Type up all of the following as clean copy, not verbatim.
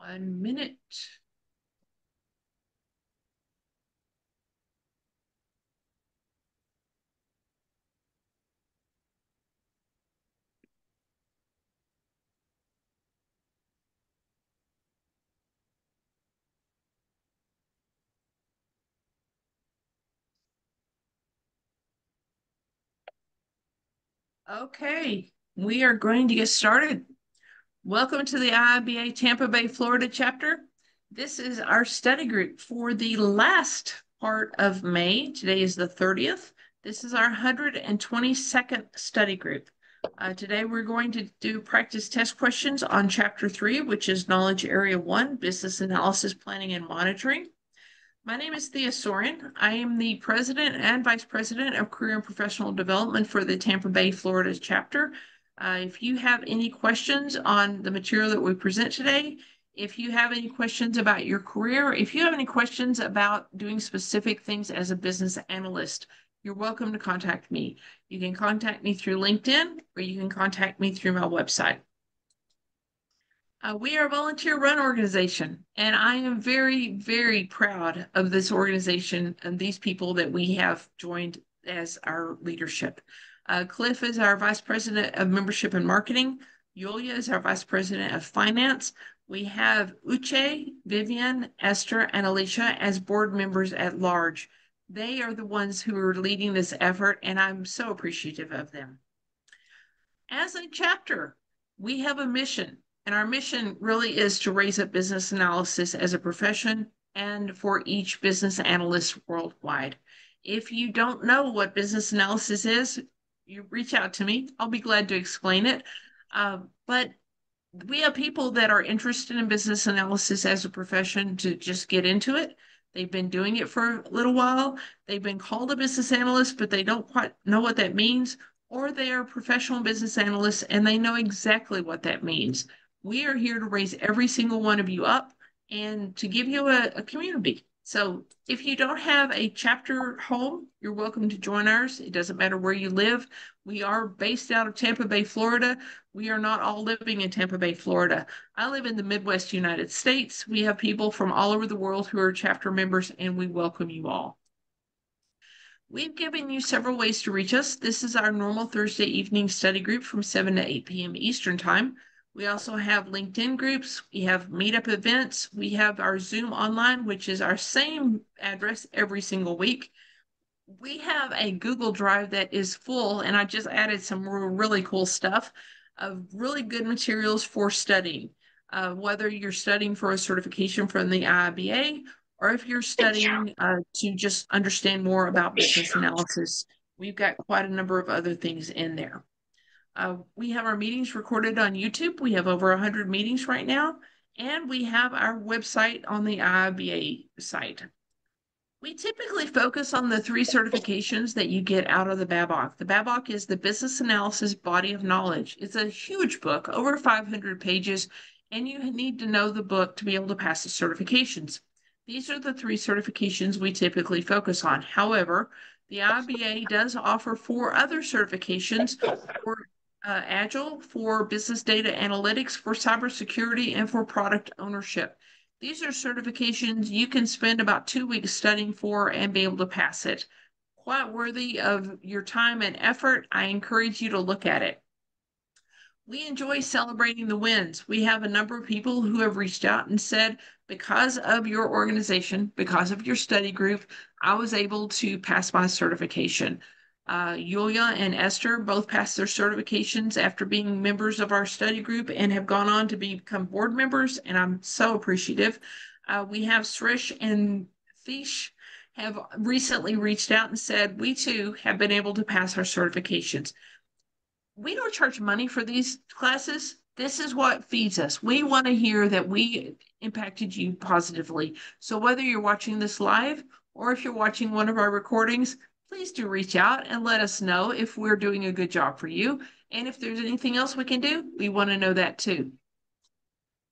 1 minute. Okay, we are going to get started. Welcome to the IIBA Tampa Bay, Florida chapter. This is our study group for the last part of May. Today is the 30th. This is our 122nd study group. Today we're going to do practice test questions on chapter 3, which is knowledge area 1, business analysis, planning and monitoring. My name is Thea Soren. I am the president and vice president of career and professional development for the Tampa Bay, Florida chapter. If you have any questions on the material that we present today, if you have any questions about your career, if you have any questions about doing specific things as a business analyst, you're welcome to contact me. You can contact me through LinkedIn or you can contact me through my website. We are a volunteer-run organization, and I am very, very proud of this organization and these people that we have joined as our leadership. Cliff is our Vice President of Membership and Marketing. Yulia is our Vice President of Finance. We have Uche, Vivian, Esther, and Alicia as board members at large. They are the ones who are leading this effort, and I'm so appreciative of them. As a chapter, we have a mission. And our mission really is to raise up business analysis as a profession and for each business analyst worldwide. If you don't know what business analysis is, you reach out to me. I'll be glad to explain it. But we have people that are interested in business analysis as a profession to just get into it. They've been doing it for a little while. They've been called a business analyst, but they don't quite know what that means. Or they are professional business analysts and they know exactly what that means. We are here to raise every single one of you up and to give you a community. So if you don't have a chapter home, you're welcome to join ours. It doesn't matter where you live. We are based out of Tampa Bay, Florida. We are not all living in Tampa Bay, Florida. I live in the Midwest United States. We have people from all over the world who are chapter members, and we welcome you all. We've given you several ways to reach us. This is our normal Thursday evening study group from 7 to 8 p.m. Eastern Time. We also have LinkedIn groups. We have meetup events. We have our Zoom online, which is our same address every single week. We have a Google Drive that is full, and I just added some really cool stuff of really good materials for studying. Whether you're studying for a certification from the IIBA or if you're studying to just understand more about business analysis, we've got quite a number of other things in there. We have our meetings recorded on YouTube. We have over 100 meetings right now, and we have our website on the IIBA site. We typically focus on the 3 certifications that you get out of the BABOK. The BABOK is the Business Analysis Body of Knowledge. It's a huge book, over 500 pages, and you need to know the book to be able to pass the certifications. These are the 3 certifications we typically focus on. However, the IIBA does offer 4 other certifications for Agile, for business data analytics, for cybersecurity, and for product ownership. These are certifications you can spend about 2 weeks studying for and be able to pass it. Quite worthy of your time and effort. I encourage you to look at it. We enjoy celebrating the wins. We have a number of people who have reached out and said, because of your organization, because of your study group, I was able to pass my certification. Yulia and Esther both passed their certifications after being members of our study group and have gone on to become board members, and I'm so appreciative. We have Srish and Fish have recently reached out and said, we too have been able to pass our certifications. We don't charge money for these classes. This is what feeds us. We want to hear that we impacted you positively. So whether you're watching this live or if you're watching one of our recordings, please do reach out and let us know if we're doing a good job for you. And if there's anything else we can do, we want to know that too.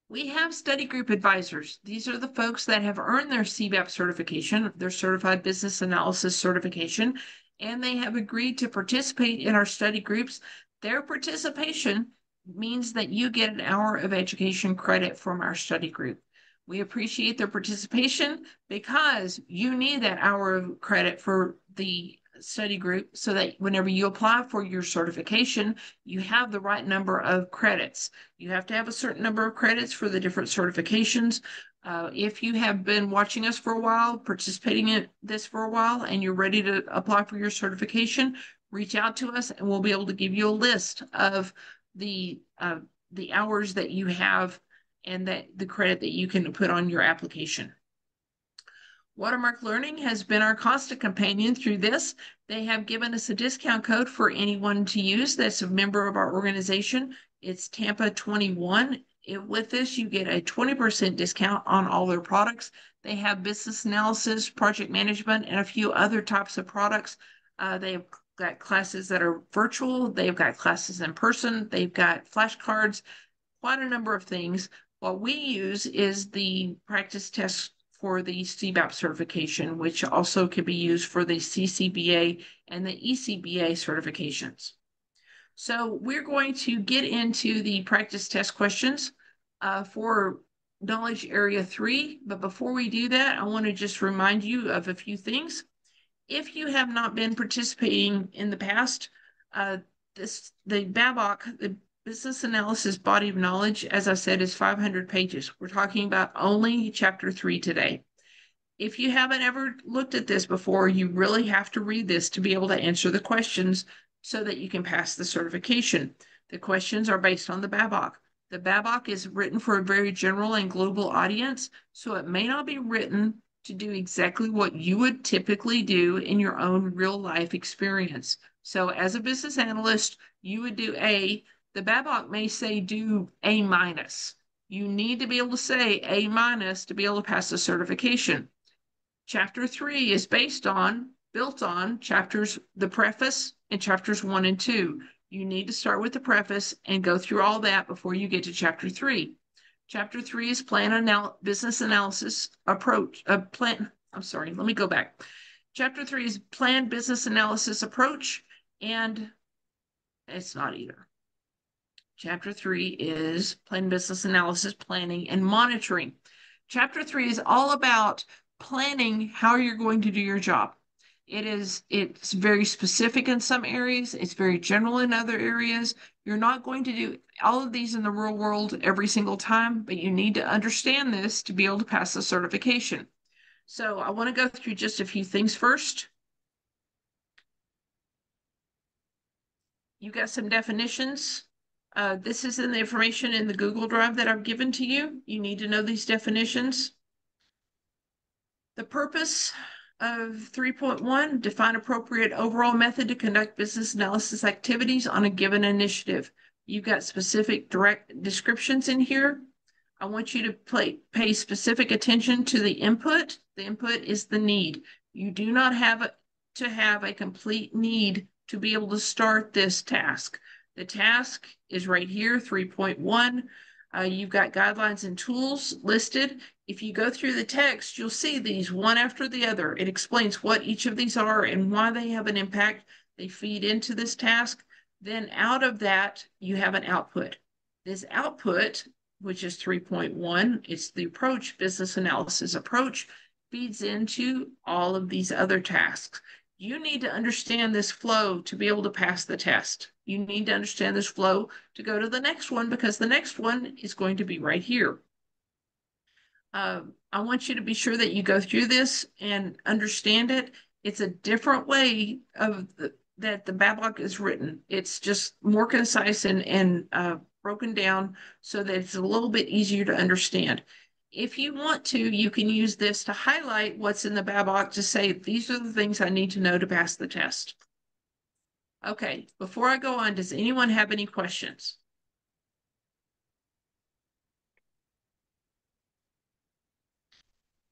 We have study group advisors. These are the folks that have earned their CBAP certification, their Certified Business Analysis certification, and they have agreed to participate in our study groups. Their participation means that you get an hour of education credit from our study group. We appreciate their participation because you need that hour of credit for the study group so that whenever you apply for your certification, you have the right number of credits. You have to have a certain number of credits for the different certifications. If you have been watching us for a while, participating in this for a while, and you're ready to apply for your certification, reach out to us and we'll be able to give you a list of the hours that you have and that the credit that you can put on your application. Watermark Learning has been our constant companion through this. They have given us a discount code for anyone to use that's a member of our organization. It's Tampa21. With this, you get a 20% discount on all their products. They have business analysis, project management, and a few other types of products. They've got classes that are virtual. They've got classes in person. They've got flashcards, quite a number of things. What we use is the practice test for the CBAP certification, which also can be used for the CCBA and the ECBA certifications. So we're going to get into the practice test questions for Knowledge Area 3. But before we do that, I want to just remind you of a few things. If you have not been participating in the past, the BABOK, the Business Analysis Body of Knowledge, as I said, is 500 pages. We're talking about only Chapter 3 today. If you haven't ever looked at this before, you really have to read this to be able to answer the questions so that you can pass the certification. The questions are based on the BABOK. The BABOK is written for a very general and global audience, so it may not be written to do exactly what you would typically do in your own real life experience. So as a business analyst, you would do A. The BABOK may say do A-. You need to be able to say A- to be able to pass the certification. Chapter 3 is built on the preface and chapters 1 and 2. You need to start with the preface and go through all that before you get to chapter 3. Chapter 3 is business analysis approach. Let me go back. Chapter 3 is planned business analysis approach, and it's not either. Chapter 3 is planned business analysis, planning, and monitoring. Chapter 3 is all about planning how you're going to do your job. It's very specific in some areas. It's very general in other areas. You're not going to do all of these in the real world every single time, but you need to understand this to be able to pass the certification. So I want to go through just a few things first. You got some definitions. This is in the information in the Google Drive that I've given to you. You need to know these definitions. The purpose of 3.1, define appropriate overall method to conduct business analysis activities on a given initiative. You've got specific direct descriptions in here. I want you to pay specific attention to the input. The input is the need. You do not have to have a complete need to be able to start this task. The task is right here, 3.1. You've got guidelines and tools listed. If you go through the text, you'll see these one after the other. It explains what each of these are and why they have an impact. They feed into this task. Then out of that, you have an output. This output, which is 3.1, it's the approach, business analysis approach, feeds into all of these other tasks. You need to understand this flow to be able to pass the test. You need to understand this flow to go to the next one because the next one is going to be right here. I want you to be sure that you go through this and understand it. It's a different way that the BABOK is written. It's just more concise and broken down so that it's a little bit easier to understand. If you want to, you can use this to highlight what's in the BABOK to say, these are the things I need to know to pass the test. Okay, before I go on, does anyone have any questions?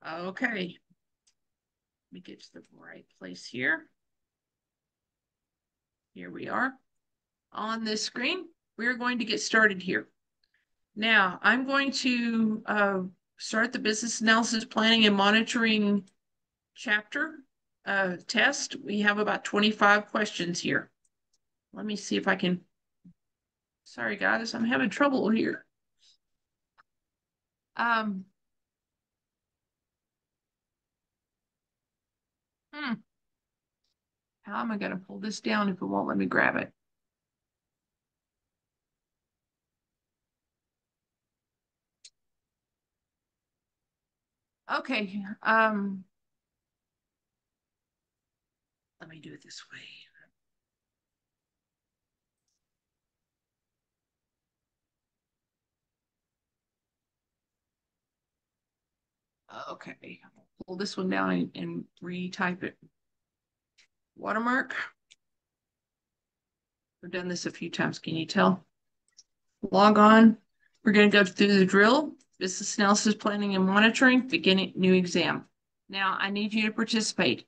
Okay, let me get to the right place here. Here we are. On this screen, we're going to get started here. Now, I'm going to start the business analysis planning and monitoring chapter test. We have about 25 questions here. Let me see if I can Sorry, guys, I'm having trouble here. Um, hmm, how am I going to pull this down if it won't let me grab it? Okay, let me do it this way. Okay, pull this one down and retype it. Watermark. We've done this a few times. Can you tell? Log on. We're going to go through the drill, business analysis, planning, and monitoring, beginning new exam. Now, I need you to participate.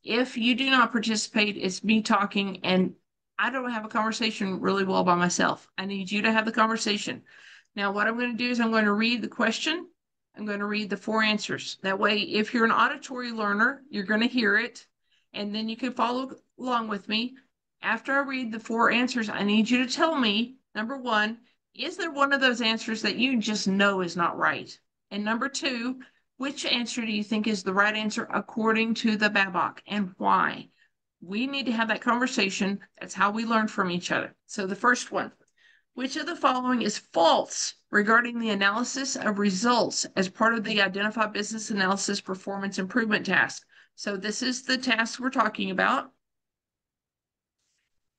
If you do not participate, it's me talking, and I don't have a conversation really well by myself. I need you to have the conversation. Now, what I'm going to do is I'm going to read the question. I'm going to read the four answers. That way, if you're an auditory learner, you're going to hear it, and then you can follow along with me. After I read the four answers, I need you to tell me, number one, is there one of those answers that you just know is not right? And number two, which answer do you think is the right answer according to the BABOK and why? We need to have that conversation. That's how we learn from each other. So the first one, which of the following is false regarding the analysis of results as part of the Identify Business Analysis Performance Improvement task? So this is the task we're talking about.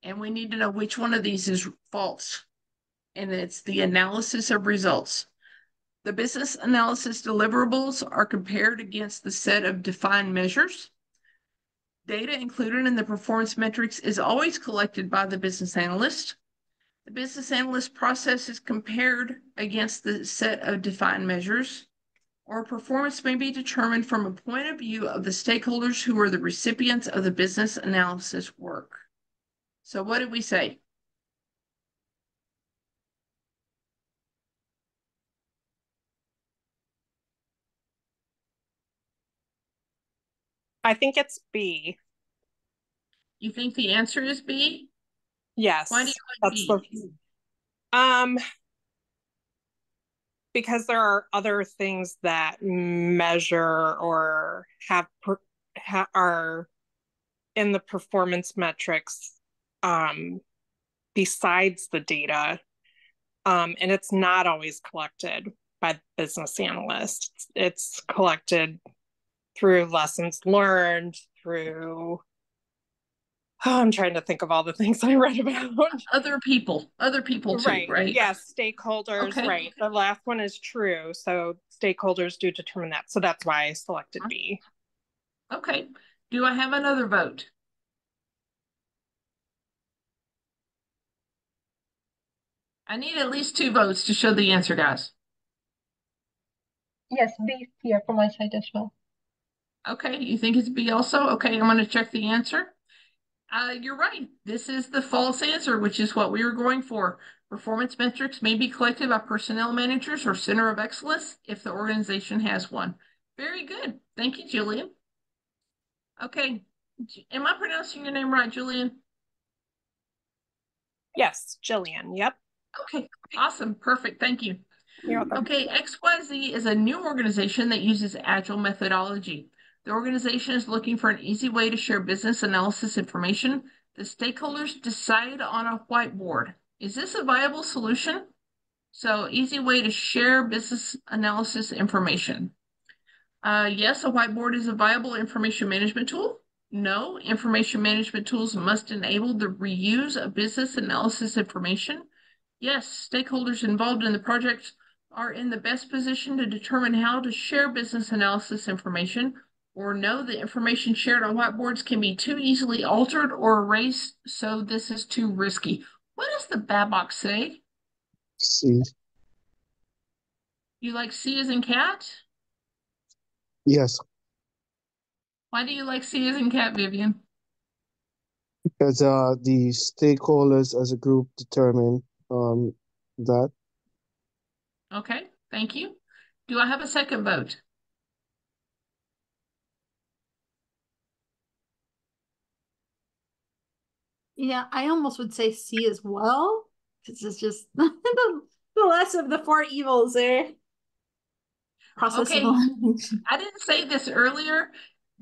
And we need to know which one of these is false. And it's the analysis of results. The business analysis deliverables are compared against the set of defined measures. Data included in the performance metrics is always collected by the business analyst. The business analyst process is compared against the set of defined measures, or performance may be determined from a point of view of the stakeholders who are the recipients of the business analysis work. So what did we say? I think it's B. You think the answer is B? Why do Yes, you like that's the B? um because there are other things that measure or are in the performance metrics um besides the data. And it's not always collected by business analysts. It's collected through lessons learned, through I'm trying to think of all the things I read about. Other people too, Right. right? Yes. Stakeholders. Okay. Right. The last one is true. So stakeholders do determine that. So that's why I selected B. Okay. Do I have another vote? I need at least two votes to show the answer, guys. Yes, B here from my side as well. Okay, you think it's B also? Okay, I'm going to check the answer. You're right. This is the false answer, which is what we were going for. Performance metrics may be collected by personnel managers or center of excellence if the organization has one. Very good. Thank you, Julian. Okay, am I pronouncing your name right, Julian? Yes. Jillian. Yep. Okay, awesome. Perfect. Thank you. You're welcome. Okay, XYZ is a new organization that uses agile methodology. The organization is looking for an easy way to share business analysis information. The stakeholders decide on a whiteboard. Is this a viable solution? So, easy way to share business analysis information. Yes, a whiteboard is a viable information management tool. No, information management tools must enable the reuse of business analysis information. Yes, stakeholders involved in the project are in the best position to determine how to share business analysis information, or no, the information shared on whiteboards can be too easily altered or erased, so this is too risky. What does the BABOK say? C. You like C as in cat? Yes, Why do you like C as in cat, Vivian? because the stakeholders as a group determine that. Okay, thank you. Do I have a second vote? Yeah, I almost would say C as well. This is just the less of the four evils there. Process Okay. of elimination. I didn't say this earlier.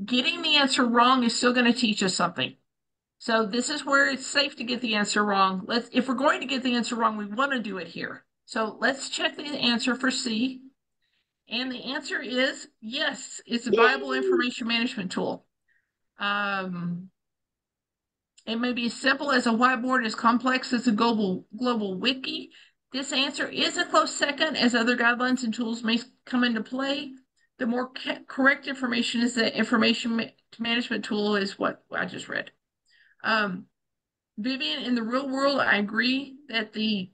Getting the answer wrong is still going to teach us something. So this is where it's safe to get the answer wrong. If we're going to get the answer wrong, we want to do it here. So let's check the answer for C. And the answer is yes, it's a viable information management tool. It may be as simple as a whiteboard, as complex as a global wiki. This answer is a close second, as other guidelines and tools may come into play. The more correct information is the information management tool is what I just read. Vivian, in the real world, I agree that the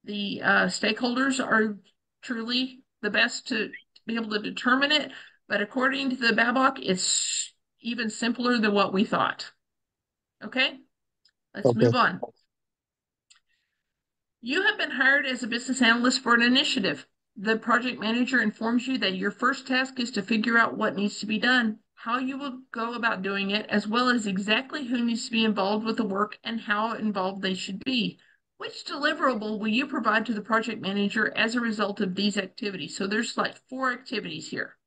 stakeholders are truly the best to be able to determine it. But according to the BABOK, it's even simpler than what we thought. Okay, let's move on. You have been hired as a business analyst for an initiative. The project manager informs you that your first task is to figure out what needs to be done, how you will go about doing it, as well as exactly who needs to be involved with the work and how involved they should be. Which deliverable will you provide to the project manager as a result of these activities? So there's like 4 activities here.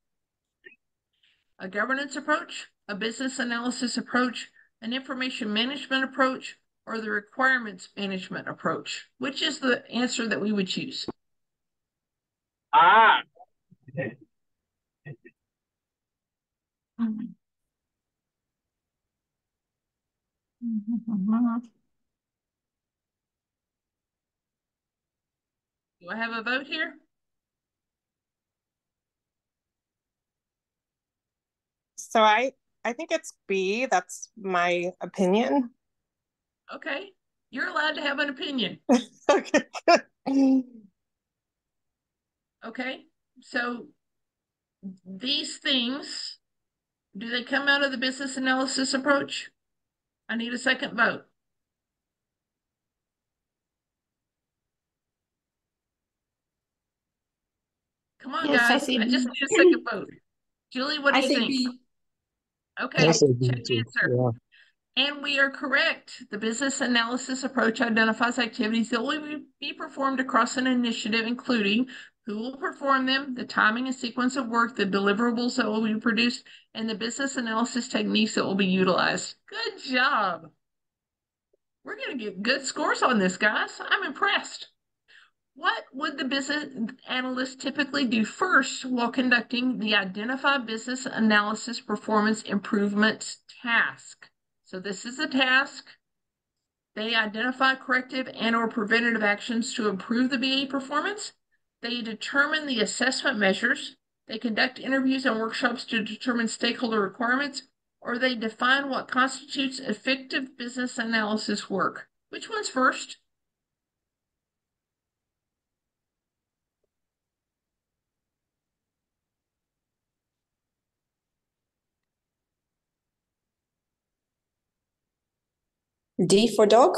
A governance approach, a business analysis approach, an information management approach, or the requirements management approach. Which is the answer that we would choose? Do I have a vote here? So I think it's B. That's my opinion. Okay, you're allowed to have an opinion. Okay. Okay, so these things, do they come out of the business analysis approach? I need a second vote. Come on, Yes, guys. I just need a second vote. Julie, what do you think? B. Okay, check B the too. answer. Yeah. And we are correct. The business analysis approach identifies activities that will be performed across an initiative, including who will perform them, the timing and sequence of work, the deliverables that will be produced, and the business analysis techniques that will be utilized. Good job. We're going to get good scores on this, guys. I'm impressed. What would the business analyst typically do first while conducting the Identify Business Analysis Performance Improvements task? So this is a task. They identify corrective and/or preventative actions to improve the BA performance. They determine the assessment measures. They conduct interviews and workshops to determine stakeholder requirements, or they define what constitutes effective business analysis work. Which one's first? D for dog.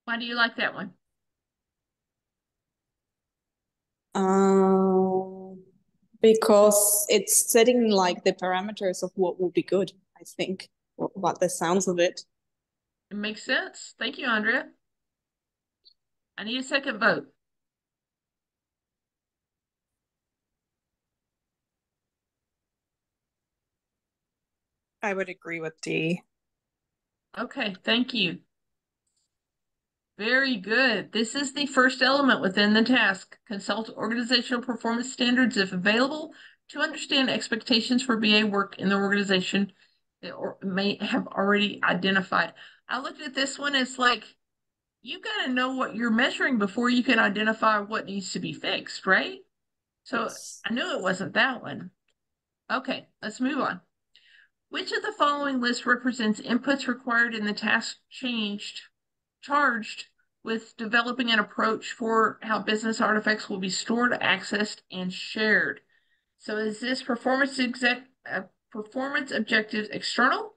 Why do you like that one? Because it's setting like the parameters of what will be good, I think, what the sounds of it. It makes sense. Thank you, Andrea. I need a second vote. I would agree with D. Okay, thank you. Very good. This is the first element within the task. Consult organizational performance standards if available to understand expectations for BA work in the organization that may have already identified. I looked at this one, it's like, you got to know what you're measuring before you can identify what needs to be fixed, right? So Yes. I knew it wasn't that one. Okay, let's move on. Which of the following list represents inputs required in the task charged with developing an approach for how business artifacts will be stored, accessed, and shared? So is this performance objectives external,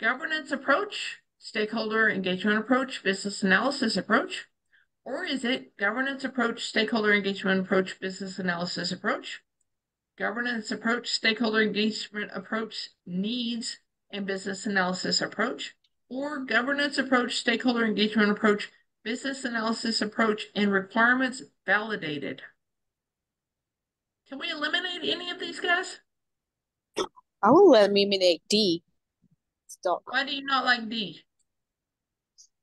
governance approach, stakeholder engagement approach, business analysis approach, or is it governance approach, stakeholder engagement approach, business analysis approach, governance approach, stakeholder engagement approach, needs and business analysis approach, or governance approach, stakeholder engagement approach, business analysis approach, and requirements validated. Can we eliminate any of these guys? I will eliminate D. Stop. Why do you not like D?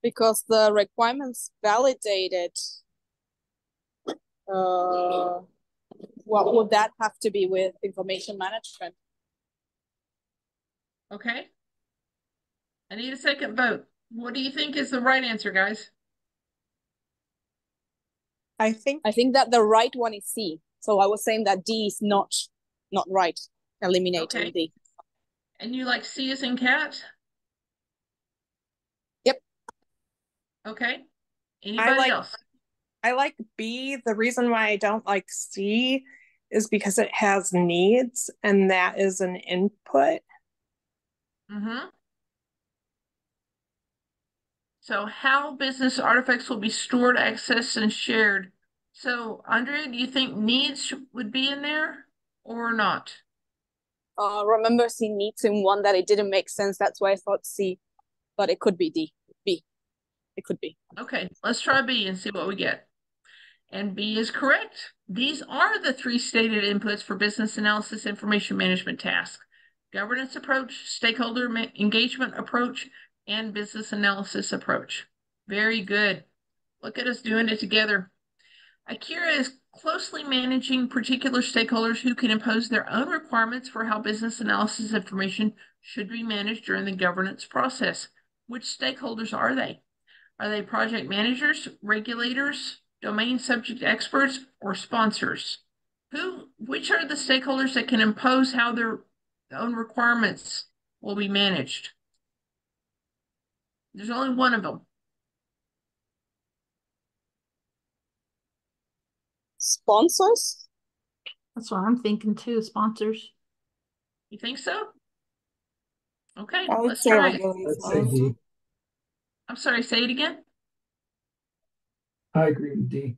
Because the requirements validated, what would that have to be with information management? Okay. I need a second vote. What do you think is the right answer, guys? I think that the right one is C. So I was saying that D is not right. Eliminating Okay. D. And you like C as in cat? Yep. Okay. Anybody else? I like B. The reason why I don't like C is because it has needs, and that is an input. Mm-hmm. So how business artifacts will be stored, accessed, and shared. So, Andrea, do you think needs would be in there or not? Remember C needs in one that it didn't make sense. That's why I thought C, but it could be D. B. It could be. Okay, let's try B and see what we get. And B is correct. These are the three stated inputs for business analysis information management tasks: governance approach, stakeholder engagement approach, and business analysis approach. Very good. Look at us doing it together. Akira is closely managing particular stakeholders who can impose their own requirements for how business analysis information should be managed during the governance process. Which stakeholders are they? Are they project managers, regulators, domain subject experts, or sponsors? Which are the stakeholders that can impose how their own requirements will be managed? There's only one of them. Sponsors? That's what I'm thinking too, sponsors. You think so? Okay, I would let's say try it. regulators. I'd say D. I'm sorry, say it again. I agree with D.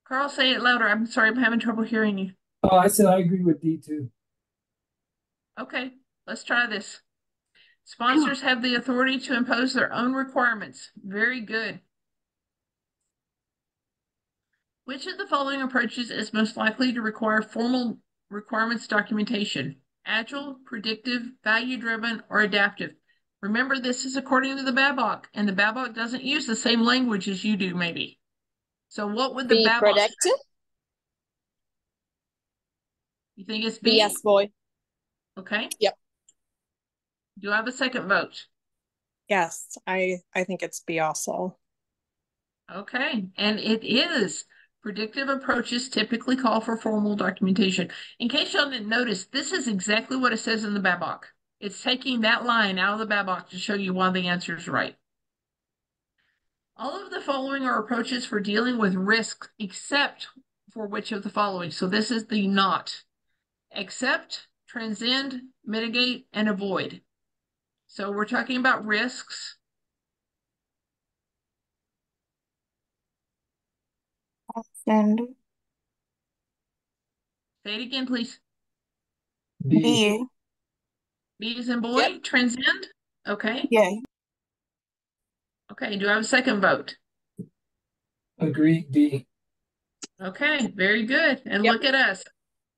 Carl, say it louder. I'm sorry, I'm having trouble hearing you. Oh, I said I agree with D too. Okay, let's try this. Sponsors have the authority to impose their own requirements. Very good. Which of the following approaches is most likely to require formal requirements documentation? Agile, predictive, value-driven, or adaptive? Remember, this is according to the BABOK, and the BABOK doesn't use the same language as you do, maybe. So what would the Be BABOK predictive? say? You think it's B? B as boy. Okay. Yep. Do I have a second vote? Yes, I think it's B also. Okay, and it is. Predictive approaches typically call for formal documentation. In case y'all didn't notice, this is exactly what it says in the BABOK. It's taking that line out of the BABOK to show you why the answer is right. All of the following are approaches for dealing with risk, except for which of the following? So this is the not. Accept, transcend, mitigate, and avoid. So we're talking about risks. And Say it again, please. D. B. B as in boy, Yep. transcend. Okay. Yeah. Okay, do I have a second vote? Agree D. Okay, very good. And Yep. look at us.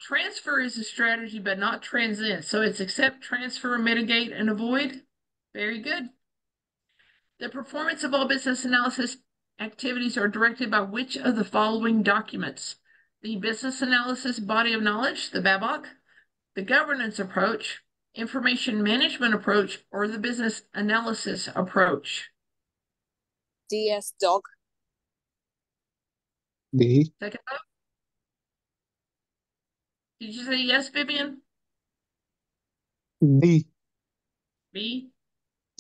Transfer is a strategy, but not transcend. So it's accept, transfer, mitigate, and avoid. Very good. The performance of all business analysis activities are directed by which of the following documents? The business analysis body of knowledge, the BABOK, the governance approach, information management approach, or the business analysis approach? D as dog. D. Second vote? Did you say yes, Vivian? D. B?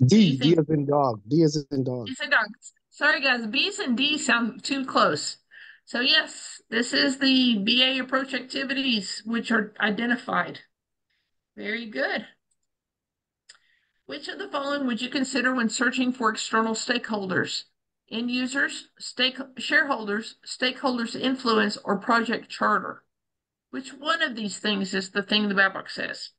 D. D think? as in dog. D as in dog. B's and dogs. Sorry, guys. B's and D sound too close. So yes, this is the BA approach activities which are identified. Very good. Which of the following would you consider when searching for external stakeholders? End users, shareholders, stakeholders influence, or project charter? Which one of these things is the thing the BABOK says?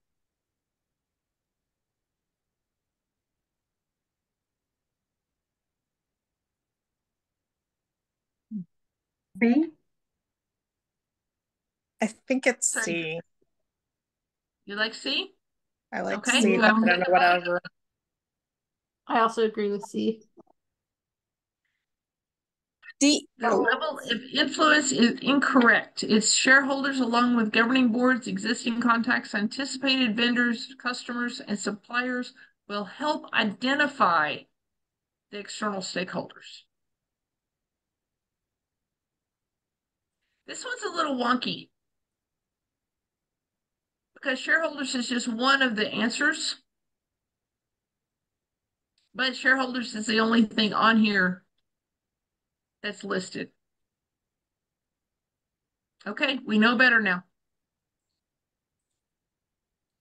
B. I think it's Sorry. C. You like C? I like Okay, C, but I don't know whatever. I also agree with C. D. The level of influence is incorrect. It's shareholders along with governing boards, existing contacts, anticipated vendors, customers, and suppliers will help identify the external stakeholders. This one's a little wonky because shareholders is just one of the answers, but shareholders is the only thing on here that's listed. Okay, we know better now.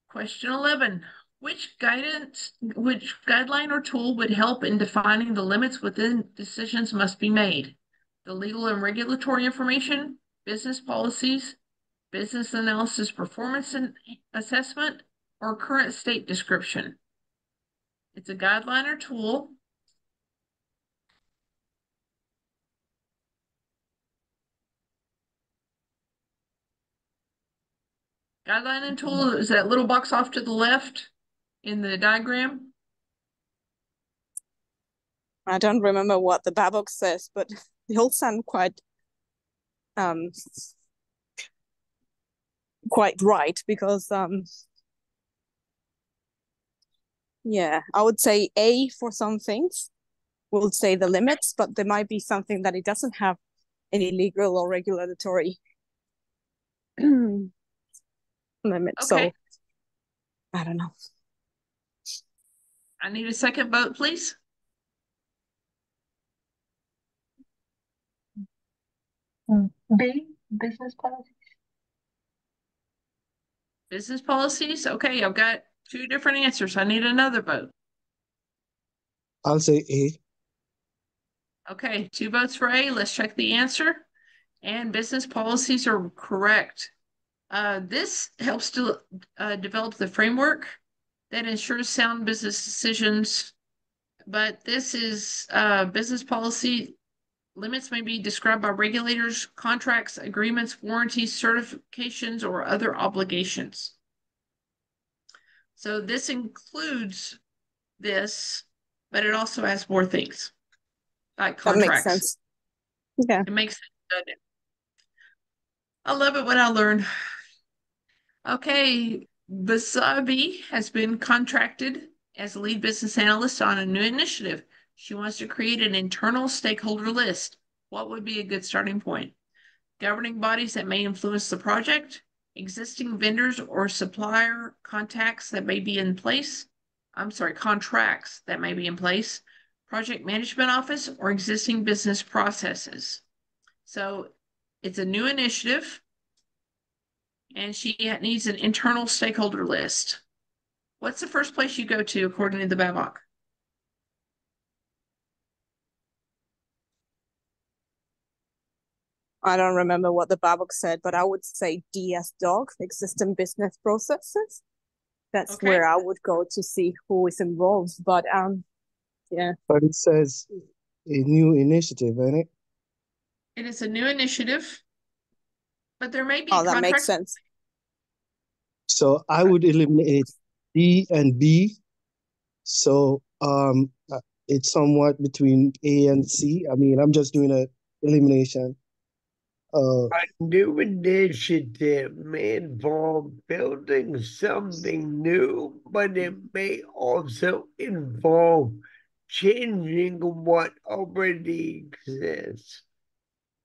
Question 11. Which guideline or tool would help in defining the limits within decisions must be made? The legal and regulatory information, business policies, business analysis performance and assessment, or current state description? It's a guideline or tool. Guideline and tool is that little box off to the left in the diagram. I don't remember what the BABOK says, but they all sound quite right because yeah, I would say A for some things. We'll say the limits, but there might be something that it doesn't have any legal or regulatory limits. Okay. So I don't know. I need a second vote, please. B. Business policies. Business policies. Okay, I've got two different answers. I need another vote. I'll say A. Okay, 2 votes for A. Let's check the answer. And business policies are correct. This helps to develop the framework that ensures sound business decisions. But this is business policy. Limits may be described by regulators, contracts, agreements, warranties, certifications, or other obligations. So this includes this, but it also has more things like contracts. That makes sense. Yeah. It makes sense, doesn't it? I love it when I learn. Okay, Basabi has been contracted as a lead business analyst on a new initiative. She wants to create an internal stakeholder list. What would be a good starting point? Governing bodies that may influence the project, existing vendors or supplier contacts that may be in place. Contracts that may be in place, project management office, or existing business processes. So it's a new initiative, and she needs an internal stakeholder list. What's the first place you go to according to the BABOK? I don't remember what the BABOK said, but I would say D as dog, existing business processes. That's Okay. where I would go to see who is involved. But yeah. But it says a new initiative, ain't it? It is a new initiative, but there may be Oh, that makes contracts. sense. So I would eliminate D and B. So it's somewhat between A and C. I mean, I'm just doing a elimination. A new initiative may involve building something new, but it may also involve changing what already exists.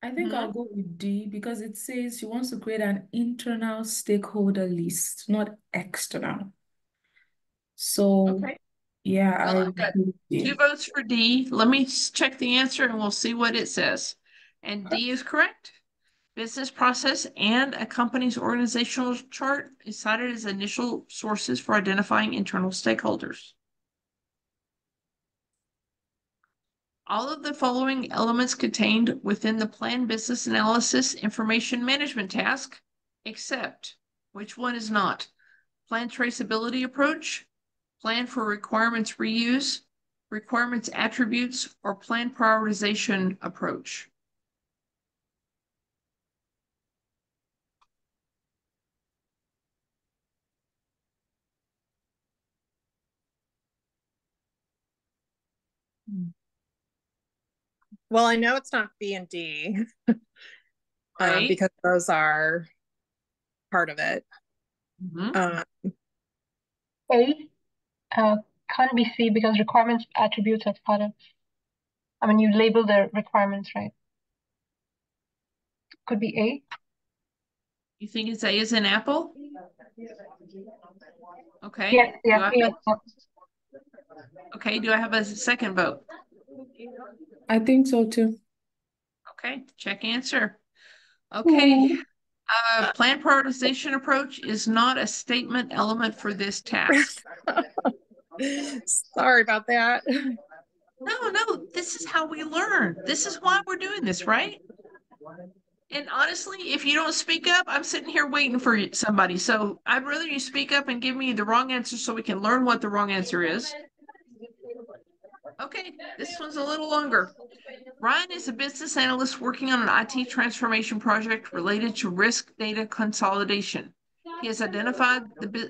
I think I'll go with D because it says she wants to create an internal stakeholder list, not external. So, Okay. yeah, Well, I I've got agree with D. 2 votes for D. Let me check the answer and we'll see what it says. And D is correct. Business process and a company's organizational chart is cited as initial sources for identifying internal stakeholders. All of the following elements contained within the planned business analysis information management task, except which one is not? Plan traceability approach, plan for requirements reuse, requirements attributes, or plan prioritization approach. Well, I know it's not B and D Right. because those are part of it. A can't be C because requirements attributes as part of. I mean, you label the requirements, right? Could be A. You think it's A as in apple? Okay. Yes, yeah, Okay, do I have a second vote? I think so too. Okay, check answer. Okay. Plan prioritization approach is not a statement element for this task. Sorry about that. No, this is how we learn. This is why we're doing this, right? And honestly, if you don't speak up, I'm sitting here waiting for somebody. So I'd rather you speak up and give me the wrong answer so we can learn what the wrong answer is. Okay, this one's a little longer. Ryan is a business analyst working on an IT transformation project related to risk data consolidation. He has identified the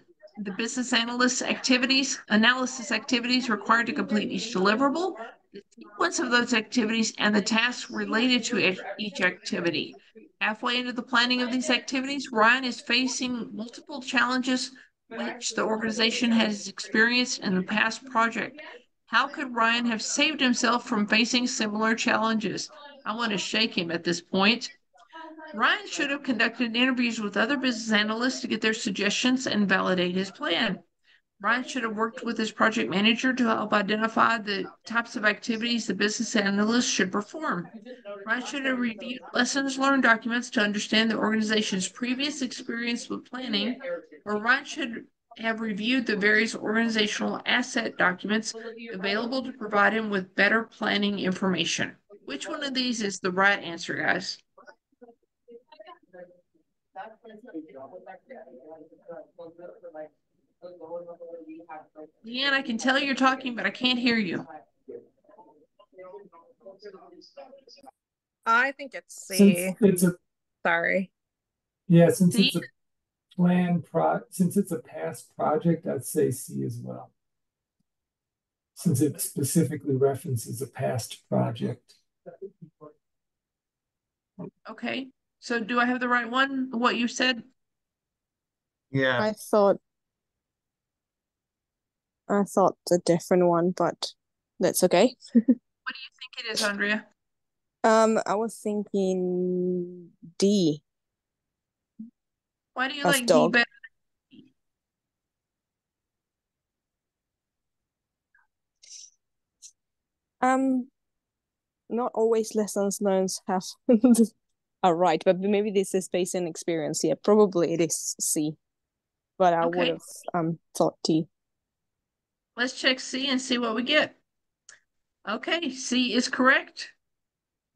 business analysis activities required to complete each deliverable, the sequence of those activities, and the tasks related to each activity. Halfway into the planning of these activities, Ryan is facing multiple challenges which the organization has experienced in the past project. How could Ryan have saved himself from facing similar challenges? I want to shake him at this point. Ryan should have conducted interviews with other business analysts to get their suggestions and validate his plan. Ryan should have worked with his project manager to help identify the types of activities the business analyst should perform. Ryan should have reviewed lessons learned documents to understand the organization's previous experience with planning, or Ryan should have reviewed the various organizational asset documents available to provide him with better planning information. Which one of these is the right answer, guys? Deanne, I can tell you're talking, but I can't hear you. I think it's C. Sorry. Yeah, since it's a since it's a past project, I'd say C as well. Since it specifically references a past project. Okay, so do I have the right one, what you said? Yeah. I thought a different one, but that's okay. What do you think it is, Andrea? I was thinking D. Why do you like D better? Not always lessons learned have are right, but maybe this is based on experience. Yeah, probably it is C, but I would have thought D. Let's check C and see what we get. Okay, C is correct.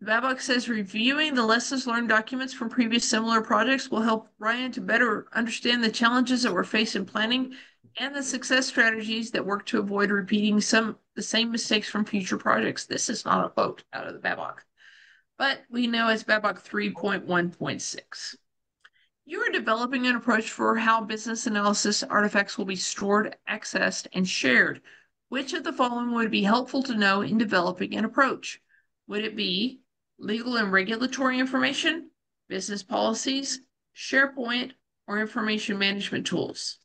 BABOK says reviewing the lessons learned documents from previous similar projects will help Ryan to better understand the challenges that were faced in planning and the success strategies that work to avoid repeating the same mistakes from future projects. This is not a quote out of the BABOK, but we know it's BABOK 3.1.6. You are developing an approach for how business analysis artifacts will be stored, accessed, and shared. Which of the following would be helpful to know in developing an approach? Would it be legal and regulatory information, business policies, SharePoint, or information management tools?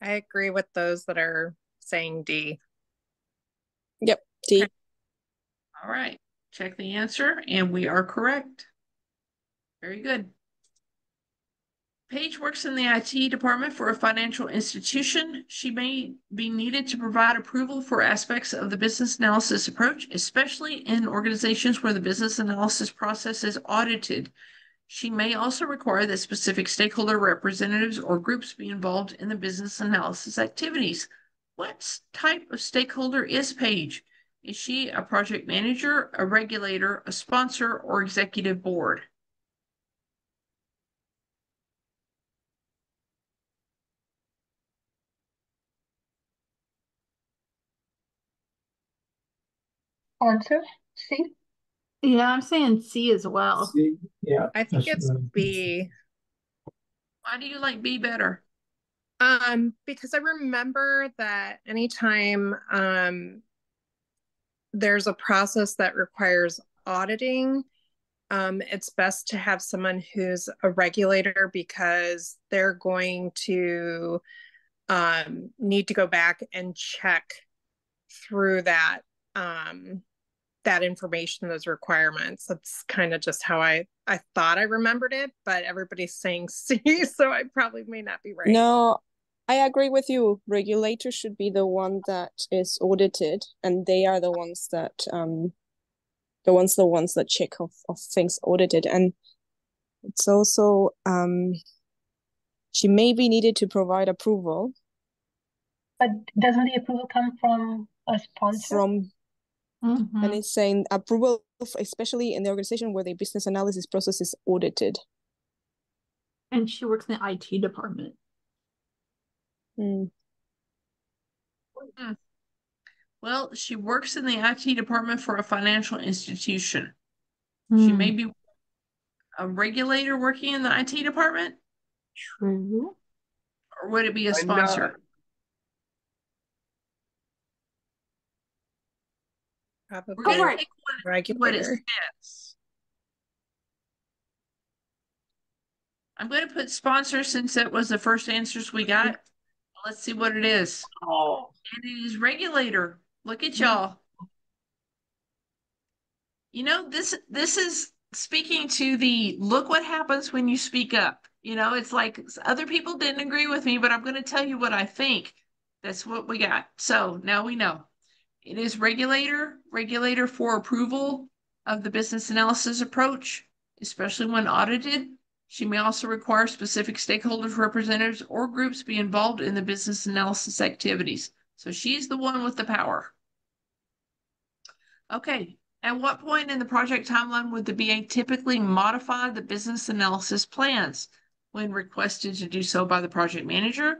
I agree with those that are saying D. Yep, D. Okay. All right, check the answer, and we are correct. Very good. Paige works in the IT department for a financial institution. She may be needed to provide approval for aspects of the business analysis approach, especially in organizations where the business analysis process is audited. She may also require that specific stakeholder representatives or groups be involved in the business analysis activities. What type of stakeholder is Paige? Is she a project manager, a regulator, a sponsor, or executive board? Answer C. Yeah, I'm saying C as well. C, yeah. I think it's B. Why do you like B better? Because I remember that anytime there's a process that requires auditing, it's best to have someone who's a regulator because they're going to need to go back and check through that that information, those requirements. That's kind of just how I thought I remembered it, but everybody's saying C, so I probably may not be right. No, I agree with you. Regulators should be the one that is audited, and they are the ones that check of things audited. And it's also she may be needed to provide approval. But doesn't the approval come from a sponsor? And it's saying approval, especially in the organization where the business analysis process is audited. And she works in the IT department. Well, she works in the IT department for a financial institution. She may be a regulator working in the IT department. True. Or would it be a sponsor? Probably We're going to pick what it regulator. says. I'm going to put sponsor since that was the first answers we got. Let's see what it is. Oh. And it is regulator. Look at y'all. You know, this is speaking to the look what happens when you speak up. You know, it's like other people didn't agree with me, but I'm going to tell you what I think. That's what we got. So now we know. It is regulator for approval of the business analysis approach, especially when audited. She may also require specific stakeholders, representatives, or groups be involved in the business analysis activities. So she's the one with the power. Okay, at what point in the project timeline would the BA typically modify the business analysis plans? When requested to do so by the project manager,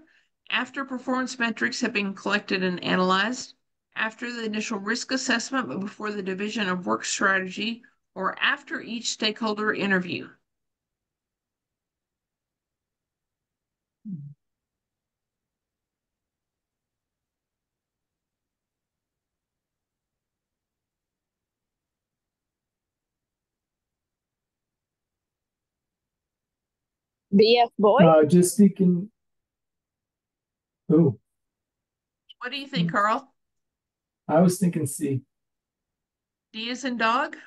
after performance metrics have been collected and analyzed, after the initial risk assessment but before the division of work strategy, or after each stakeholder interview. BF boy? Just thinking. Oh. What do you think, Carl? I was thinking C. D is in dog?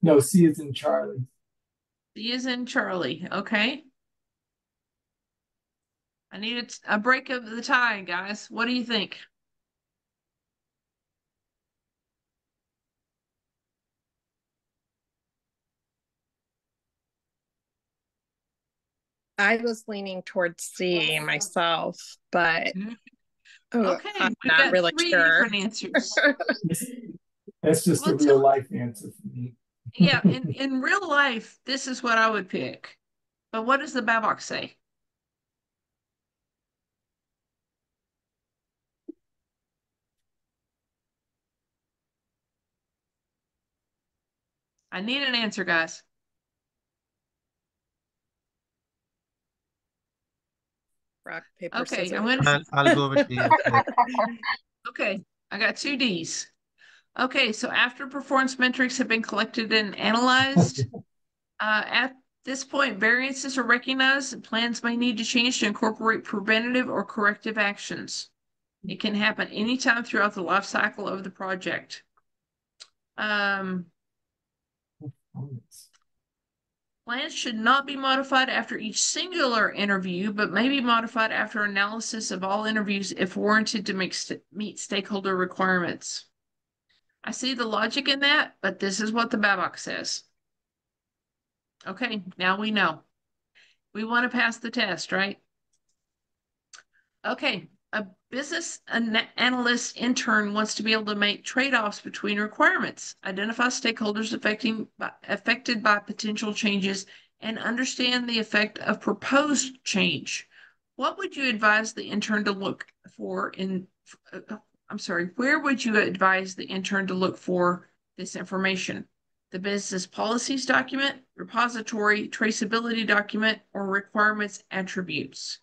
No, C is in Charlie. C is in Charlie. Okay. I need a break of the tie, guys. What do you think? I was leaning towards C myself, but okay, I'm we've not got really three sure. different answers. That's just a real life answer for me. Yeah, in real life, this is what I would pick. But what does the BABOK say? I need an answer, guys. Rock, paper, Okay, scissors. I'm gonna. I'll go with D. Okay, I got two D's. Okay, so after performance metrics have been collected and analyzed, at this point, variances are recognized and plans may need to change to incorporate preventative or corrective actions. It can happen anytime throughout the life cycle of the project. Plans should not be modified after each singular interview, but may be modified after analysis of all interviews if warranted to meet stakeholder requirements. I see the logic in that, but this is what the BABOK says. Okay, now we know. We want to pass the test, right? Okay, a business analyst intern wants to be able to make trade-offs between requirements, identify stakeholders affected by potential changes, and understand the effect of proposed change. What would you advise the intern to look for in, where would you advise the intern to look for this information? the business policies document, repository, traceability document, or requirements attributes.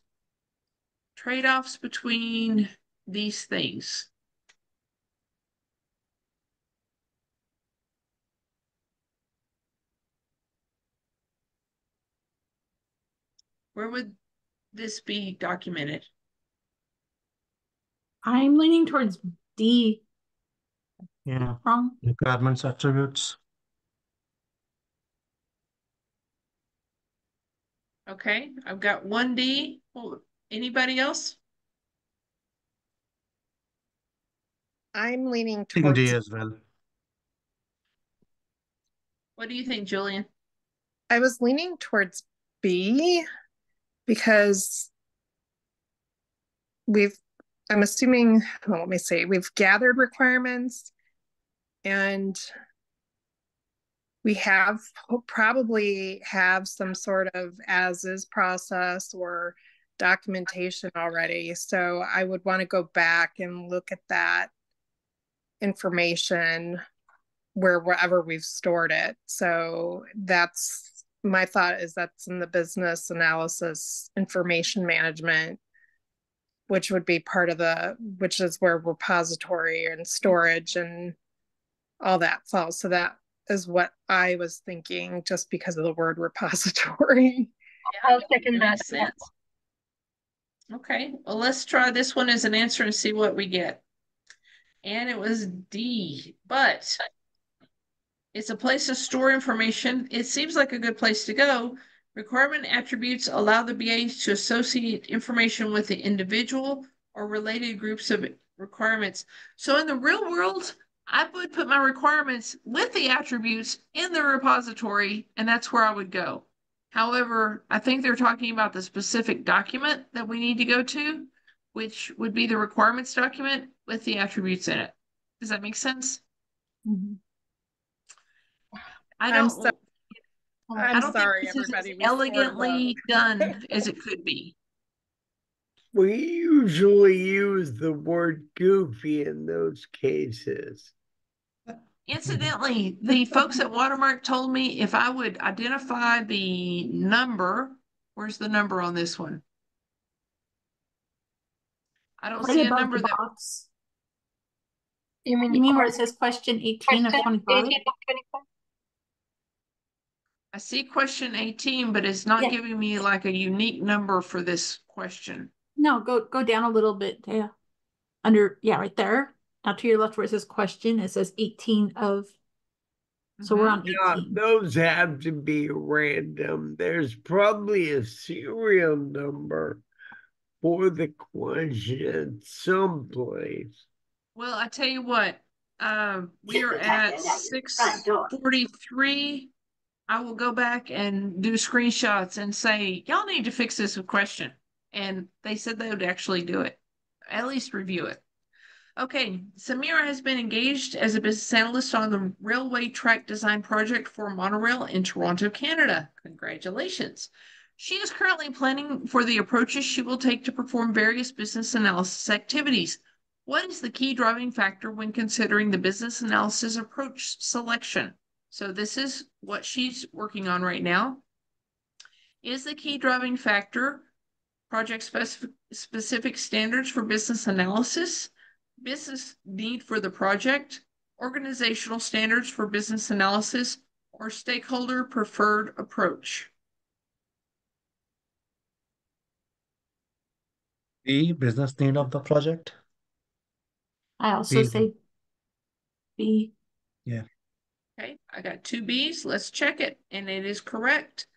Trade-offs between these things. Where would this be documented? I'm leaning towards D. Yeah. Wrong. Requirements attributes. Okay, I've got 1D. Well, anybody else? I'm leaning D towards, as well. What do you think, Julian? I was leaning towards B because I'm assuming, well, let me see, we've gathered requirements and we probably have some sort of as-is process or documentation already. So I would want to go back and look at that information wherever we've stored it. So that's my thought, is that's in the business analysis information management, which would be part of which is where repository and storage and all that falls. So that is what I was thinking, just because of the word repository. Yeah, I'll second that. Sense. Okay, well, let's try this one as an answer and see what we get. And it was D, but it's a place to store information. It seems like a good place to go. Requirement attributes allow the BAs to associate information with the individual or related groups of requirements. So in the real world, I would put my requirements with the attributes in the repository, and that's where I would go. However, I think they're talking about the specific document that we need to go to, which would be the requirements document with the attributes in it. Does that make sense? Mm-hmm. I don't sorry, think this is everybody. as elegantly done as it could be. We usually use the word goofy in those cases. Incidentally, the folks at Watermark told me if I would identify the number, where's the number on this one? I don't see a number that box. You mean where it says question 18 of 25? I see question 18, but it's not giving me like a unique number for this question. No, go down a little bit. Yeah. Right there. Now to your left where it says question, it says 18 of. So we're on 18. Yeah, those have to be random. There's probably a serial number for the question someplace. Well, I tell you what, we are at 6:43. I will go back and do screenshots and say, y'all need to fix this question. And they said they would actually do it, at least review it. Okay, Samira has been engaged as a business analyst on the railway track design project for monorail in Toronto, Canada. Congratulations. She is currently planning for the approaches she will take to perform various business analysis activities. What is the key driving factor when considering the business analysis approach selection? So this is what she's working on right now. Is the key driving factor project specific standards for business analysis, business need for the project, organizational standards for business analysis, or stakeholder preferred approach? B, business need of the project. I also say B. Yeah. Okay, I got 2 B's. Let's check it. And it is correct.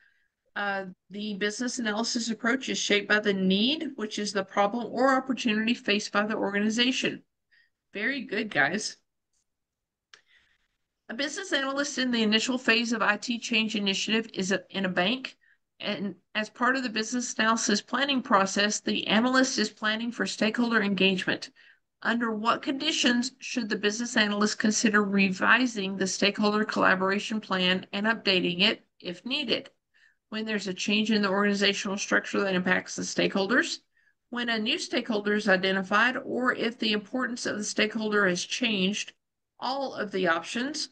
The business analysis approach is shaped by the need, which is the problem or opportunity faced by the organization. Very good, guys. A business analyst in the initial phase of IT change initiative is in a bank. And as part of the business analysis planning process, the analyst is planning for stakeholder engagement. Under what conditions should the business analyst consider revising the stakeholder collaboration plan and updating it if needed? When there's a change in the organizational structure that impacts the stakeholders, when a new stakeholder is identified, or if the importance of the stakeholder has changed, all of the options,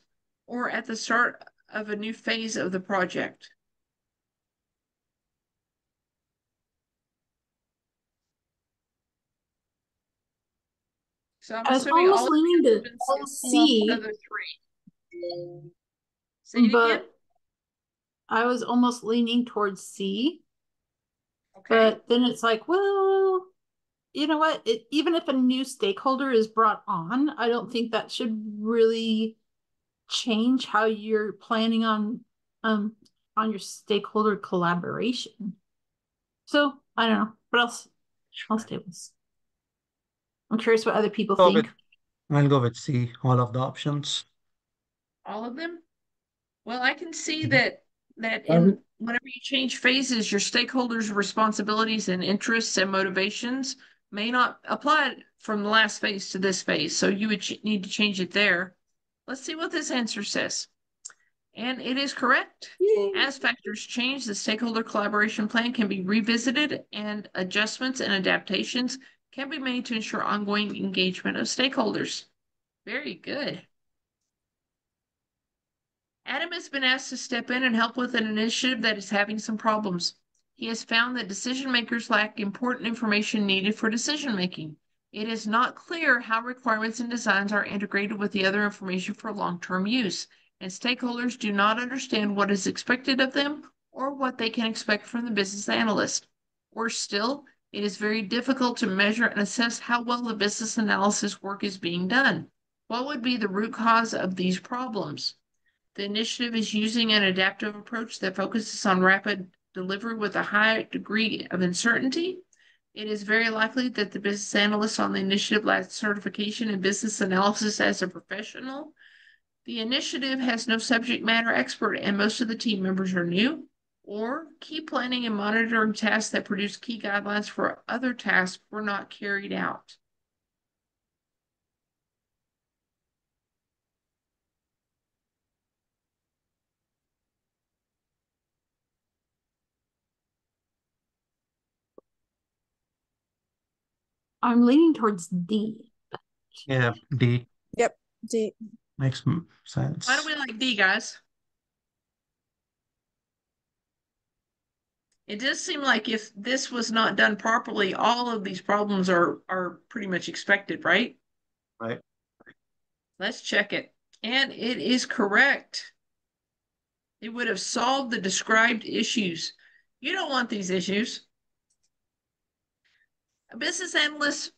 or at the start of a new phase of the project? So I'm I was assuming almost all leaning to C, of the three. Say it again. I was almost leaning towards C. Okay. But then it's like, well, you know what? Even if a new stakeholder is brought on, I don't think that should really change how you're planning on your stakeholder collaboration. So I don't know. What else? I'll stay with this. I'm curious what other people think. I'll go with C, all of the options. All of them? Well, I can see Mhm. that whenever you change phases, your stakeholders' responsibilities and interests and motivations may not apply from the last phase to this phase. So you would need to change it there. Let's see what this answer says. And it is correct. Yay. As factors change, the stakeholder collaboration plan can be revisited and adjustments and adaptations can be made to ensure ongoing engagement of stakeholders. Very good. Adam has been asked to step in and help with an initiative that is having some problems. He has found that decision makers lack important information needed for decision making. It is not clear how requirements and designs are integrated with the other information for long-term use, and stakeholders do not understand what is expected of them or what they can expect from the business analyst. Or still, it is very difficult to measure and assess how well the business analysis work is being done. What would be the root cause of these problems? The initiative is using an adaptive approach that focuses on rapid delivery with a high degree of uncertainty. It is very likely that the business analyst on the initiative lacks certification in business analysis as a professional. The initiative has no subject matter expert and most of the team members are new. Or key planning and monitoring tasks that produce key guidelines for other tasks were not carried out. I'm leaning towards D. Yeah, D. Yep, D. Makes sense. Why do we like D, guys? It does seem like if this was not done properly, all of these problems are pretty much expected, right? Right. Let's check it. And it is correct. It would have solved the described issues. You don't want these issues. A business analyst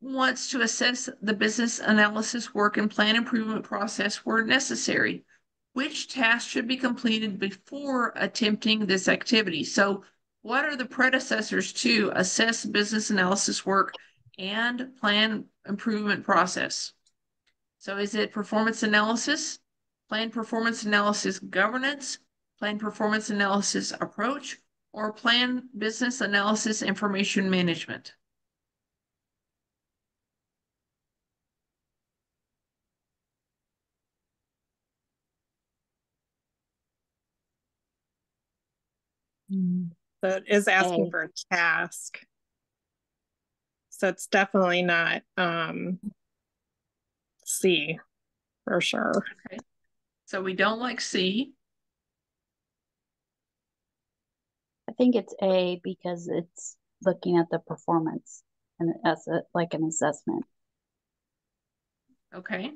wants to assess the business analysis work and plan improvement process where necessary. Which tasks should be completed before attempting this activity? So what are the predecessors to assess business analysis work and plan improvement process? So is it performance analysis, plan performance analysis governance, plan performance analysis approach, or plan business analysis information management? So it is asking A. for a task. So it's definitely not C for sure. Okay. So we don't like C. I think it's A because it's looking at the performance and as like an assessment. Okay.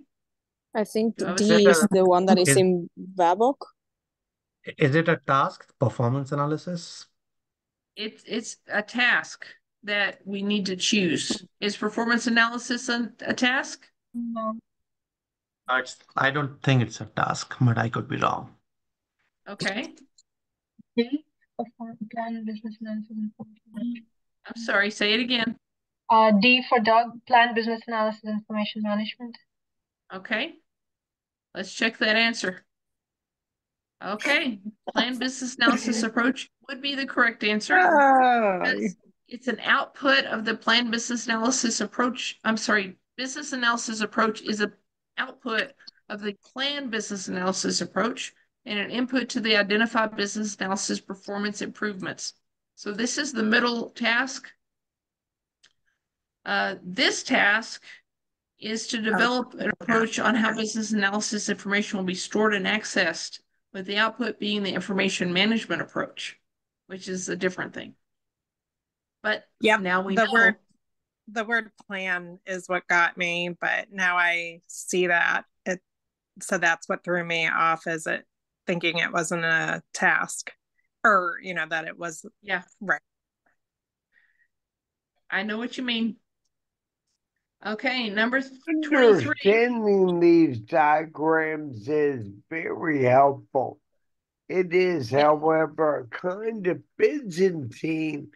I think Do I have a D second? is the one that is Is- in BABOK. Is it a task, performance analysis? It's a task that we need to choose. Is performance analysis a task? No. I don't think it's a task, but I could be wrong. Okay. D, plan business analysis information. I'm sorry, say it again. D for plan business analysis information management. Okay. Let's check that answer. Okay. Plan business analysis approach would be the correct answer. It's an output of the plan business analysis approach. I'm sorry, business analysis approach is an output of the plan business analysis approach and an input to the identify business analysis performance improvements. So this is the middle task. This task is to develop an approach on how business analysis information will be stored and accessed, with the output being the information management approach, which is a different thing. But now we know. The word plan is what got me, but now I see that so that's what threw me off, is it thinking it wasn't a task, or that it was. Yeah, right. I know what you mean. Okay, number 23. Understanding these diagrams is very helpful. It is, however, kind of Byzantine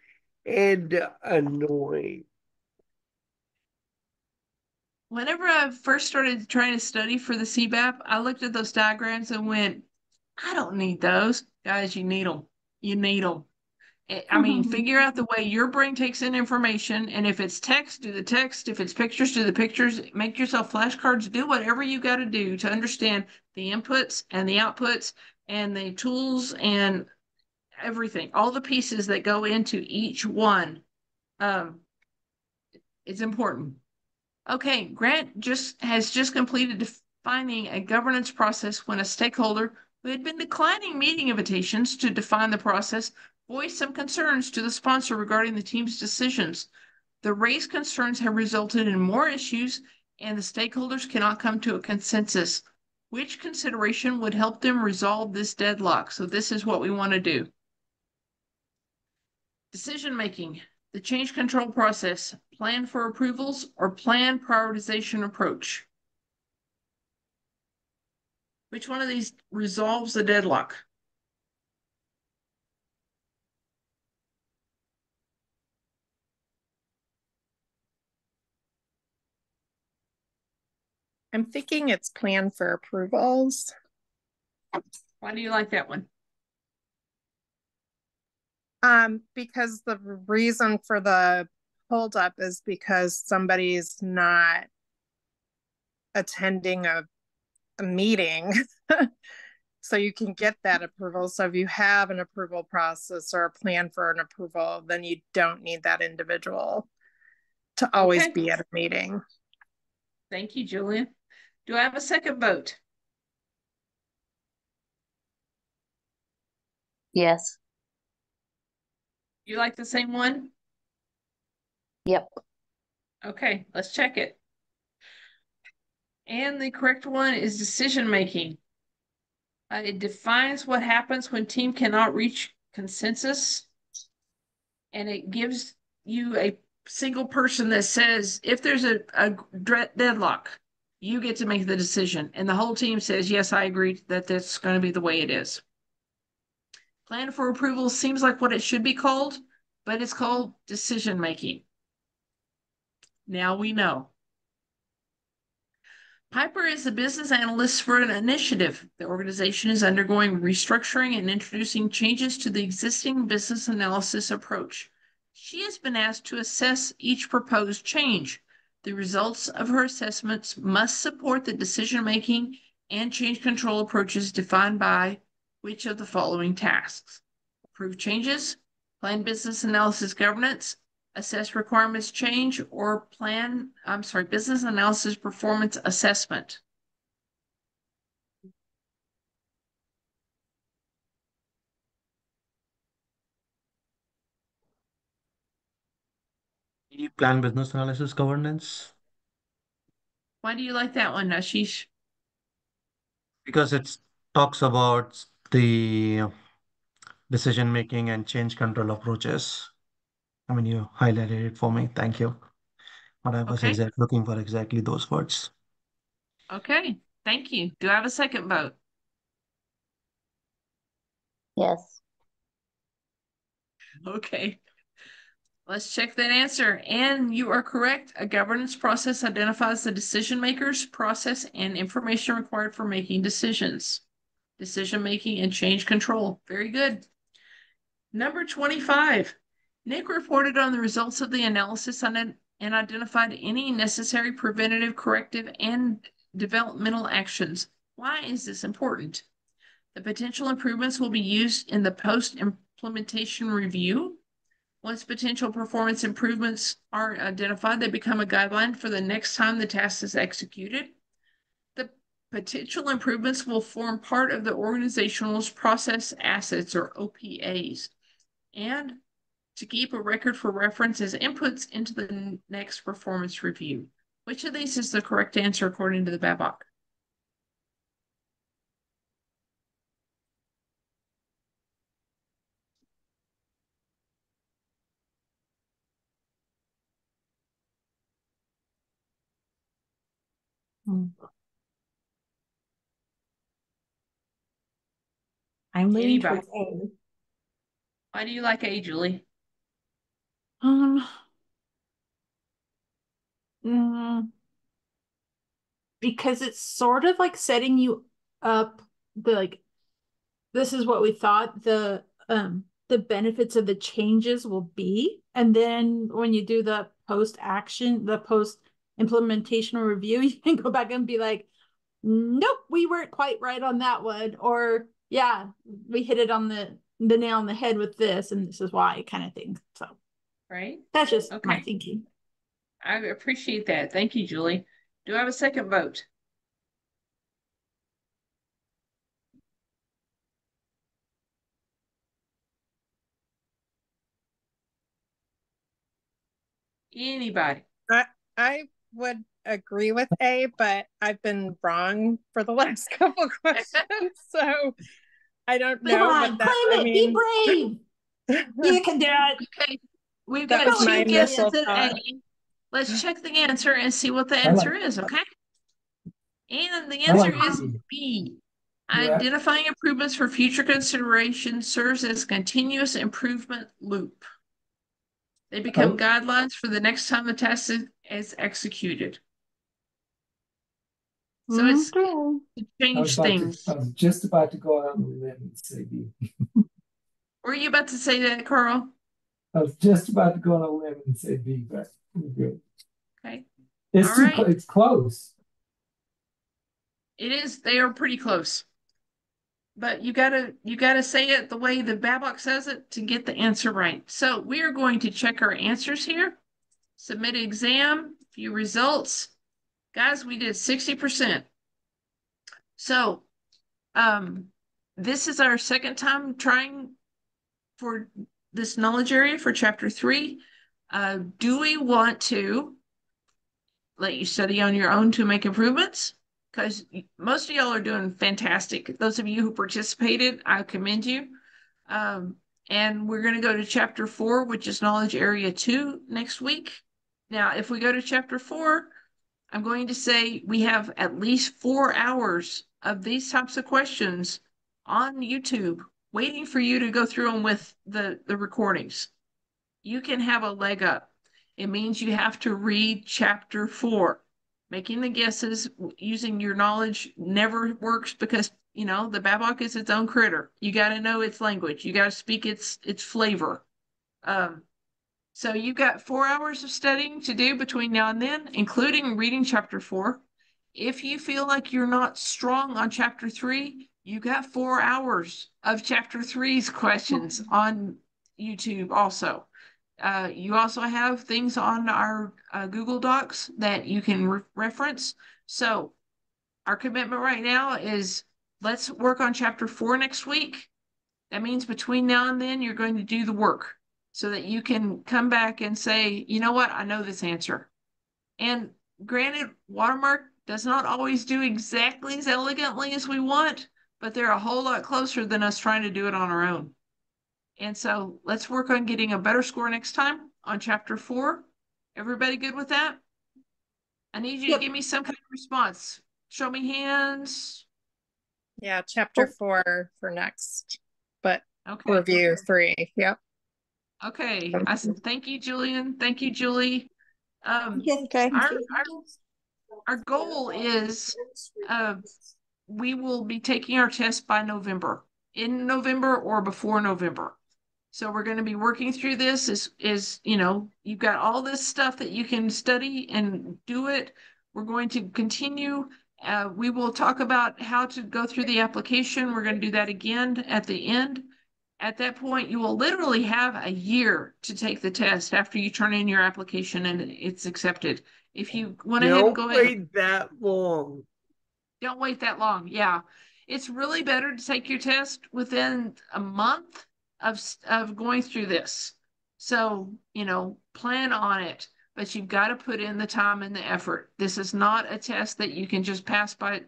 and annoying. Whenever I first started trying to study for the CBAP, I looked at those diagrams and went, I don't need those. Guys, you need them. You need them. I mean, figure out the way your brain takes in information, and if it's text, do the text. If it's pictures, do the pictures. Make yourself flashcards. Do whatever you got to do to understand the inputs and the outputs and the tools and everything, all the pieces that go into each one. It's important. Okay, Grant has just completed defining a governance process when a stakeholder who had been declining meeting invitations to define the process voiced some concerns to the sponsor regarding the team's decisions. The raised concerns have resulted in more issues, and the stakeholders cannot come to a consensus. Which consideration would help them resolve this deadlock? So this is what we want to do. Decision making, the change control process, plan for approvals, or plan prioritization approach. Which one of these resolves the deadlock? I'm thinking it's plan for approvals. Why do you like that one? Because the reason for the holdup is because somebody's not attending a meeting. So you can get that approval. So if you have an approval process or a plan for an approval, then you don't need that individual to always be at a meeting. Thank you, Julia. Do I have a second vote? Yes. You like the same one? Yep. Okay, let's check it. And the correct one is decision making. It defines what happens when team cannot reach consensus, and it gives you a single person that says, if there's a deadlock, you get to make the decision, and the whole team says, yes, I agree that that's going to be the way it is. Plan for approval seems like what it should be called, but it's called decision making. Now we know. Piper is the business analyst for an initiative. The organization is undergoing restructuring and introducing changes to the existing business analysis approach. She has been asked to assess each proposed change. The results of her assessments must support the decision-making and change control approaches defined by which of the following tasks? Approve changes, plan business analysis governance, assess requirements change, or business analysis performance assessment. Plan business analysis governance. Why do you like that one, Ashish? Because it talks about the decision making and change control approaches. I mean, you highlighted it for me. Thank you. But I was looking for exactly those words. Okay, thank you. Do I have a second vote? Yes. Okay. Let's check that answer. And you are correct. A governance process identifies the decision makers, process, and information required for making decisions. Decision making and change control. Very good. Number 25. Nick reported on the results of the analysis and identified any necessary preventative, corrective, and developmental actions. Why is this important? The potential improvements will be used in the post-implementation review. Once potential performance improvements are identified, they become a guideline for the next time the task is executed. The potential improvements will form part of the organization's process assets, or OPAs, and to keep a record for reference as inputs into the next performance review. Which of these is the correct answer according to the BABOK? I'm leaning Anybody? towards A. Why do you like A, Julie? Because it's sort of like setting you up this is what we thought the benefits of the changes will be, and then when you do the post implementation review, you can go back and be like, nope, we weren't quite right on that one, or yeah, we hit it on the nail on the head with this, and this is why, kind of thing. So right, that's just okay. my thinking. I appreciate that. Thank you, Julie. Do I have a second vote? Anybody? I would agree with A, but I've been wrong for the last couple questions, so I don't know. Come on, but claim it. Be brave. You can do it. Okay, we've got two guesses at A. Let's check the answer and see what the answer is, okay? And the answer is B. Identifying improvements for future consideration serves as a continuous improvement loop. They become guidelines for the next time the task is executed. So it's to change things. I was just about to go out on a limb and say B. Were you about to say that, Carl? I was just about to go on a limb and say B, but we're good. Okay. It's close. It is. They are pretty close. But you gotta say it the way the BABOK says it to get the answer right. So we are going to check our answers here. Submit exam, view results. Guys, we did 60%. So this is our second time trying for this knowledge area for chapter 3. Do we want to let you study on your own to make improvements? Because most of y'all are doing fantastic. Those of you who participated, I commend you. And we're going to go to chapter 4, which is knowledge area 2 next week. Now, if we go to chapter 4, I'm going to say we have at least 4 hours of these types of questions on YouTube waiting for you to go through them with the recordings. You can have a leg up. It means you have to read chapter 4. Making the guesses using your knowledge never works because, you know, the BABOK is its own critter. You got to know its language. You got to speak its flavor. So you've got 4 hours of studying to do between now and then, including reading chapter 4. If you feel like you're not strong on chapter 3, you got 4 hours of chapter 3's questions on YouTube also. You also have things on our Google Docs that you can reference. So our commitment right now is let's work on chapter 4 next week. That means between now and then, you're going to do the work so that you can come back and say, you know what, I know this answer. And granted, Watermark does not always do exactly as elegantly as we want, but they're a whole lot closer than us trying to do it on our own. And so let's work on getting a better score next time on chapter 4. Everybody good with that? I need you to give me some kind of response. Show me hands. Yeah, chapter 4 for next, but review 3. Yep. Okay. I said thank you, Julian. Thank you, Julie. Okay. Our goal is we will be taking our test by November, in November or before November. So we're going to be working through this is, you know, you've got all this stuff that you can study and do it. We're going to continue. We will talk about how to go through the application. We're going to do that again at the end. At that point, you will literally have a year to take the test after you turn in your application and it's accepted. If you went ahead and go ahead. Don't wait that long. Don't wait that long. Yeah. It's really better to take your test within a month of going through this. So, plan on it, but you've got to put in the time and the effort. This is not a test that you can just pass by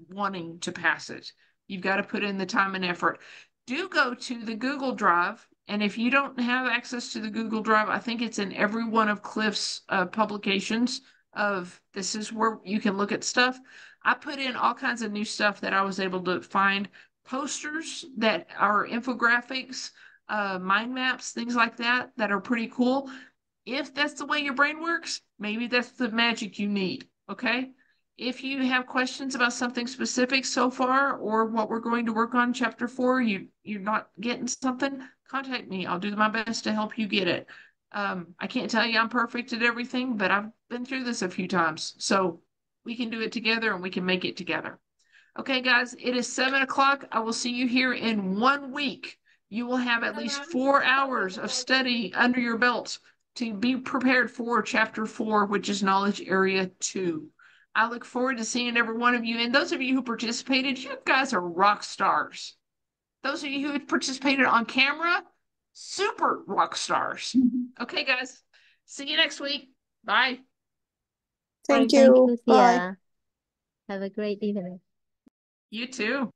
wanting to pass it. You've got to put in the time and effort. Do go to the Google Drive. And if you don't have access to the Google Drive, I think it's in every one of Cliff's publications of this is where you can look at stuff. I put in all kinds of new stuff that I was able to find, posters that are infographics, mind maps, things like that are pretty cool. If that's the way your brain works, maybe that's the magic you need, okay? If you have questions about something specific so far or what we're going to work on chapter 4, you're not getting something, contact me. I'll do my best to help you get it. I can't tell you I'm perfect at everything, but I've been through this a few times. So we can do it together and we can make it together. Okay, guys, it is 7 o'clock. I will see you here in 1 week. You will have at least 4 hours of study under your belt to be prepared for chapter 4, which is knowledge area 2. I look forward to seeing every one of you. And those of you who participated, you guys are rock stars. Those of you who participated on camera, super rock stars. Okay, guys. See you next week. Bye. Thank you. Bye. Have a great evening. You too.